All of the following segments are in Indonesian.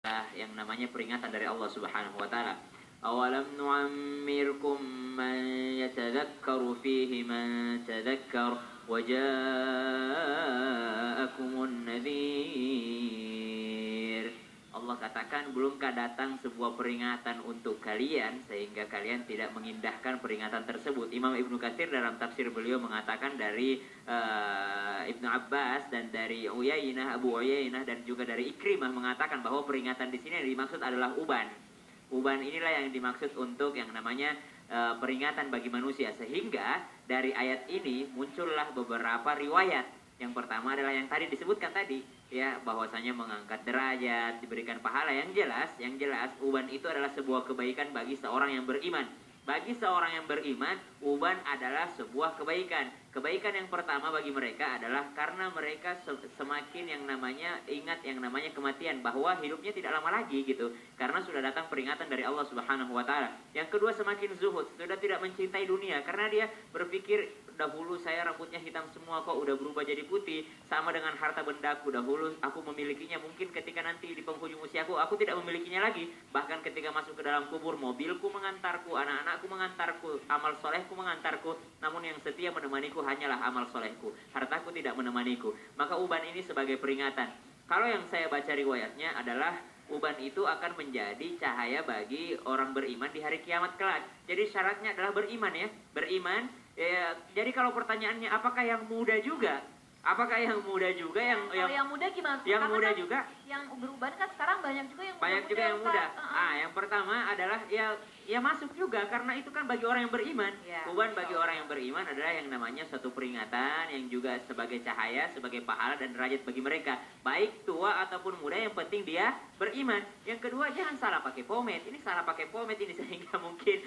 adalah yang namanya peringatan dari Allah Subhanahu wa taala. Awalam nu'ammirkum man yatadhakkaru fihi man tadhakkar wa ja'akumun nadhir. Allah katakan, belumkah datang sebuah peringatan untuk kalian sehingga kalian tidak mengindahkan peringatan tersebut. Imam Ibnu Katsir dalam tafsir beliau mengatakan dari Ibnu Abbas dan dari Abu Uyainah dan juga dari Ikrimah mengatakan bahwa peringatan di sini yang dimaksud adalah uban. Uban inilah yang dimaksud untuk yang namanya peringatan bagi manusia, sehingga dari ayat ini muncullah beberapa riwayat. Yang pertama adalah yang tadi disebutkan tadi, ya, bahwasanya mengangkat derajat, diberikan pahala. Yang jelas uban itu adalah sebuah kebaikan bagi seorang yang beriman. Bagi seorang yang beriman, uban adalah sebuah kebaikan. Kebaikan yang pertama bagi mereka adalah karena mereka semakin yang namanya ingat yang namanya kematian, bahwa hidupnya tidak lama lagi gitu, karena sudah datang peringatan dari Allah Subhanahu wa taala. Yang kedua, semakin zuhud, sudah tidak mencintai dunia karena dia berpikir, dahulu saya rambutnya hitam semua kok udah berubah jadi putih, sama dengan harta bendaku, dahulu aku memilikinya, mungkin ketika nanti di penghujung usiaku aku tidak memilikinya lagi. Bahkan ketika masuk ke dalam kubur, mobilku mengantarku, anak-anakku mengantarku, amal solehku mengantarku, namun yang setia menemaniku hanyalah amal solehku, hartaku tidak menemaniku. Maka uban ini sebagai peringatan. Kalau yang saya baca riwayatnya adalah uban itu akan menjadi cahaya bagi orang beriman di hari kiamat kelak. Jadi syaratnya adalah beriman, ya, beriman. Ya, jadi kalau pertanyaannya apakah yang muda juga? Apakah yang muda juga yang muda gimana? Yang karena muda kan juga? Yang beruban kan sekarang banyak juga yang banyak juga yang muda. Yang pertama adalah ya masuk juga karena itu kan bagi orang yang beriman. Ya, Uban bagi orang yang beriman adalah yang namanya suatu peringatan yang juga sebagai cahaya, sebagai pahala dan derajat bagi mereka. Baik tua ataupun muda, yang penting dia beriman. Yang kedua, jangan salah pakai pomade. Ini salah pakai pomade ini sehingga mungkin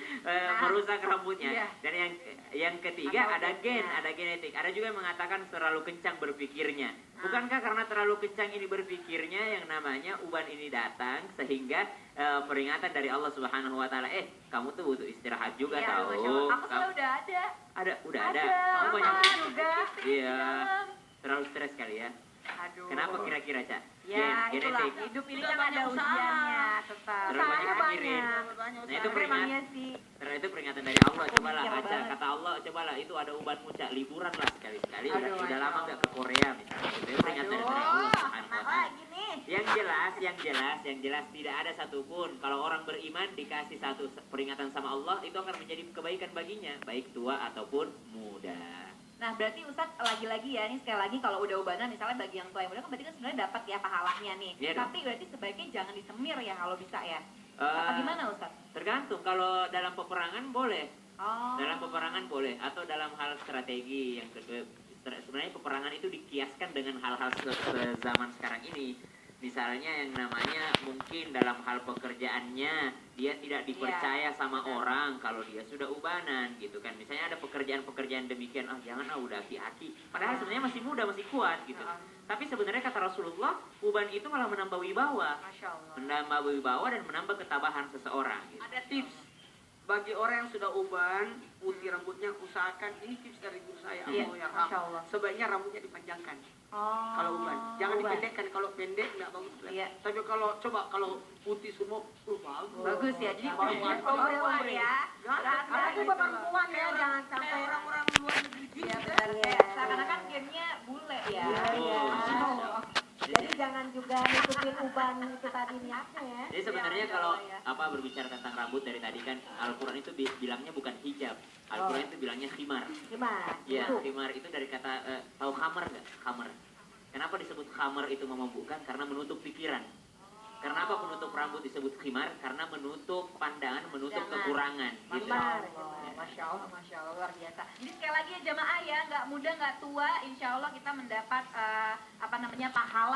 merusak rambutnya. Iya. Dan yang ketiga ada genetik. Ada juga yang mengatakan terlalu kencang berpikirnya. Bukankah karena terlalu kencang ini berpikirnya yang namanya uban ini datang sehingga peringatan dari Allah Subhanahu wa taala, kamu tuh butuh istirahat juga, ya, tahu. Aku sudah ada. Udah ada. Kamu banyak juga. Iya. Terlalu stres kali ya. Aduh. Kenapa kira-kira, Ca? Ya, itulah. Genetik. Hidup ini kan ada ujiannya, tetap. Terlalu banyak pikirin. Nah, itu peringatan. Karena itu peringatan dari Allah. Cobalah baca kata Allah, cobalah itu ada ubanmu, Ca, liburan lah sekali-sekali. Udah lama enggak ke Korea misalnya. Itu peringatan dari Allah Subhanahu wa taala. Yang jelas tidak ada satupun kalau orang beriman dikasih satu peringatan sama Allah, itu akan menjadi kebaikan baginya, baik tua ataupun muda. Nah, berarti Ustadz lagi-lagi ya, ini sekali lagi kalau udah ubanan misalnya bagi yang tua yang muda kan berarti kan sebenarnya dapat ya pahalanya nih. Ya, tapi berarti sebaiknya jangan disemir ya kalau bisa ya. Apa gimana Ustadz? Tergantung, kalau dalam peperangan boleh. Oh. Dalam peperangan boleh, atau dalam hal strategi yang sebenarnya peperangan itu dikiaskan dengan hal-hal zaman sekarang ini. Misalnya yang namanya mungkin dalam hal pekerjaannya dia tidak dipercaya sama orang kalau dia sudah ubanan gitu kan. Misalnya ada pekerjaan-pekerjaan demikian, jangan udah aki-aki. Padahal sebenarnya masih muda, masih kuat gitu. Tapi sebenarnya kata Rasulullah, uban itu malah menambah wibawa. Masya Allah. Menambah wibawa dan menambah ketabahan seseorang gitu. Ada tips bagi orang yang sudah uban, putih rambutnya, usahakan, ini tips dari guru saya, Masya Allah. sebaiknya rambutnya dipanjangkan. Kalau uban, jangan uban. dipendekkan. Kalau pendek nggak bagus. Iya. Tapi kalau putih semua, bagus. Bagus ya. Jadi perempuan ya. Karena itu perempuan ya, jangan sampai orang-orang luar negeri. Iya benar ya. Seakan-akan gennya bule ya. Jadi jangan juga ngikutin uban itu tadi niatnya ya. Jadi sebenarnya kalau berbicara tentang rambut dari tadi kan Al-Quran itu bilangnya bukan hijab. Al-Quran itu bilangnya khimar. Khimar. Ya, khimar itu dari kata tahu khamar nggak? Khamar. Kenapa disebut khamar itu memabukkan? Karena menutup pikiran. Karena apa menutup rambut disebut khimar? Karena menutup pandangan, menutup kekurangan. Gitu. Masya Allah, luar biasa. Jadi sekali lagi ya jamaah ya, nggak muda nggak tua, insya Allah kita mendapat pahala